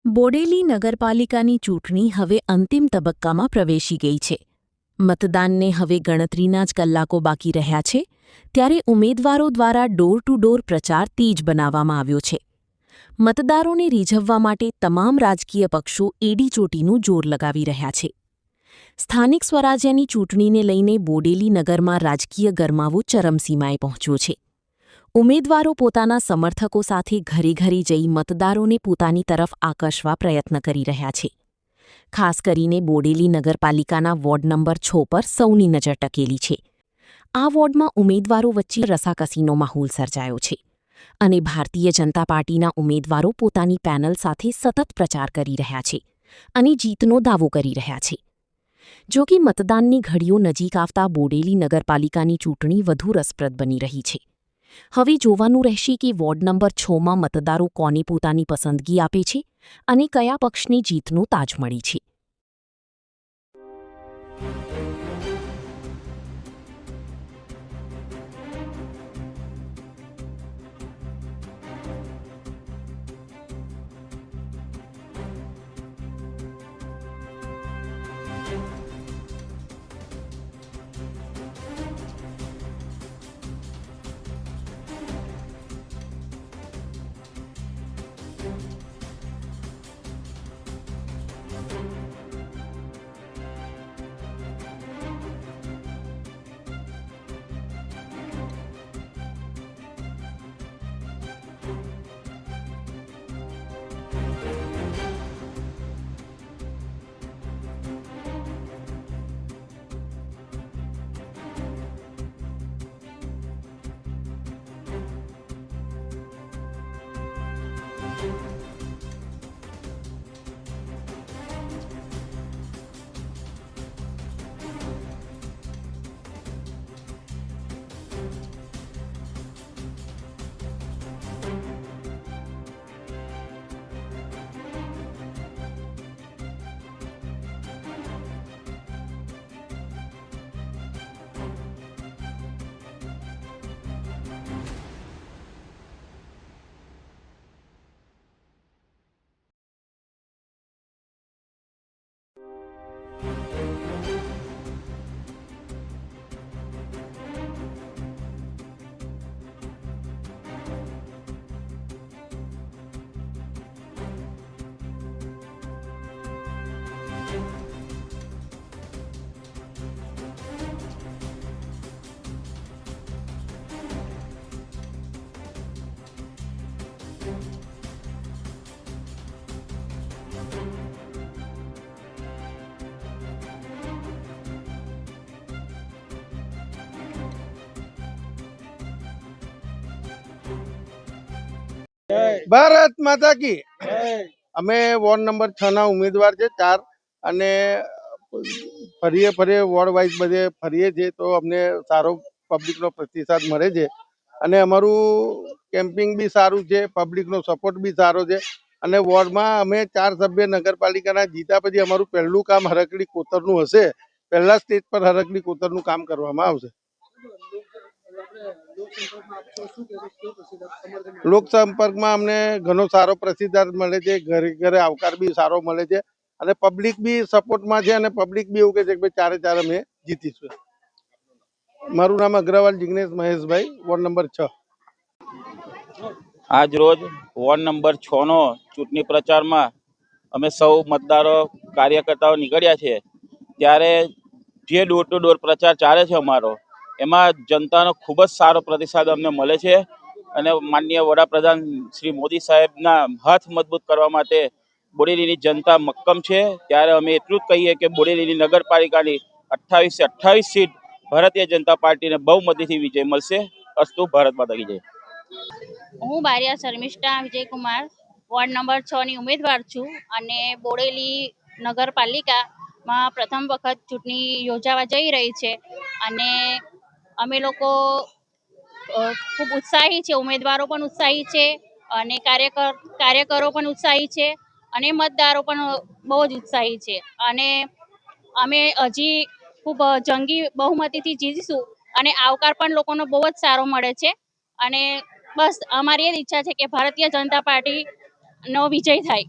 બોડેલી નગરપાલિકાની ચૂંટણી હવે અંતિમ તબક્કામાં પ્રવેશી ગઈ છે. મતદાનને હવે ગણતરીના જ કલાકો બાકી રહ્યા છે, ત્યારે ઉમેદવારો દ્વારા ડોર ટુ ડોર પ્રચાર તેજ બનાવવામાં આવ્યો છે. મતદારોને રીઝવવા માટે તમામ રાજકીય પક્ષો એડીચોટીનું જોર લગાવી રહ્યા છે. સ્થાનિક સ્વરાજ્યની ચૂંટણીને લઈને બોડેલી નગરમાં રાજકીય ગરમાવો ચરમસીમાએ પહોંચ્યો છે. ઉમેદવારો પોતાના સમર્થકો સાથે ઘરે ઘરે જઈ મતદારોને પોતાની તરફ આકર્ષવા પ્રયત્ન કરી રહ્યા છે. ખાસ કરીને બોડેલી નગરપાલિકાના વોર્ડ નંબર 6 પર સૌની નજર ટકેલી છે. આ વોર્ડમાં ઉમેદવારો વચ્ચે રસાકસીનો માહોલ સર્જાયો છે અને ભારતીય જનતા પાર્ટીના ઉમેદવારો પોતાની પેનલ સાથે સતત પ્રચાર કરી રહ્યા છે અને જીતનો દાવો કરી રહ્યા છે. જો કે મતદાનની ઘડીઓ નજીક આવતા બોડેલી નગરપાલિકાની ચૂંટણી વધુ રસપ્રદ બની રહી છે. હવે જોવાનું રહેશે કે વોર્ડ નંબર 6માં મતદારો કોને પોતાની પસંદગી આપે છે અને કયા પક્ષને જીતનો તાજ મળે છે. ભારત માતા કી અમે વોર્ડ નંબર 6 ના ઉમેદવાર છે 4 અને ફરીએ વોર્ડ વાઇઝ બધે ફરીએ છીએ તો અમને સારો પબ્લિકનો પ્રતિસાદ મળે છે અને અમારું કેમ્પિંગ બી સારું છે, પબ્લિકનો સપોર્ટ બી સારો છે અને વોર્ડમાં અમે 4 સભ્ય નગરપાલિકાના જીતા પછી અમારું પહેલું કામ હરકડી કોતરનું હશે. પહેલા સ્ટેજ પર હરકડી કોતરનું કામ કરવામાં આવશે. લોક સંપર્કમાં અમને ઘણો સારો પ્રતિસાદ મળે છે, ઘરે ઘરે આવકાર બી સારો મળે છે અને પબ્લિક બી સપોર્ટમાં છે અને પબ્લિક બી એવું કહે છે કે ભાઈ 4 અમે જીતીશું. મારું નામ અગ્રવાલ જિગ્નેશ મહેશભાઈ, વોર્ડ નંબર 6. આજ રોજ વોર્ડ નંબર 6 નો ચૂંટણી પ્રચારમાં અમે સૌ મતદારો કાર્યકર્તાઓ નીકળ્યા છે. ત્યારે જે ડોર ટુ ડોર પ્રચાર ચાલે છે અમારો, એમાં જનતાનો ખૂબ જ સારો પ્રતિસાદ અમને મળે છે અને માનનીય વડાપ્રધાન શ્રી મોદી સાહેબના હાથ મજબૂત કરવા માટે બોડેલીની જનતા મક્કમ છે. ત્યારે અમે એટલું જ કહીએ કે બોડેલીની નગરપાલિકાની 28 સીટ ભારતીય જનતા પાર્ટીને બહુમતીથી વિજય મળશે. અસ્તુ. ભારત માતા કી જય. હું બારિયા શર્મિષ્ઠા વિજયકુમાર, વોર્ડ નંબર 6 ની ઉમેદવાર છું અને બોડેલી નગરપાલિકામાં પ્રથમ વખત ચૂંટણી યોજાવા જઈ રહી છે અને અમે લોકો ખૂબ ઉત્સાહી છે. ઉમેદવારો પણ ઉત્સાહી છે અને કાર્યકરો પણ ઉત્સાહી છે અને મતદારો પણ બહુ જ ઉત્સાહી છે અને અમે હજી ખૂબ જંગી બહુમતીથી જીતીશું અને આવકાર પણ લોકોનો બહુ જ સારો મળે છે અને બસ અમારી એ જ ઈચ્છા છે કે ભારતીય જનતા પાર્ટીનો વિજય થાય.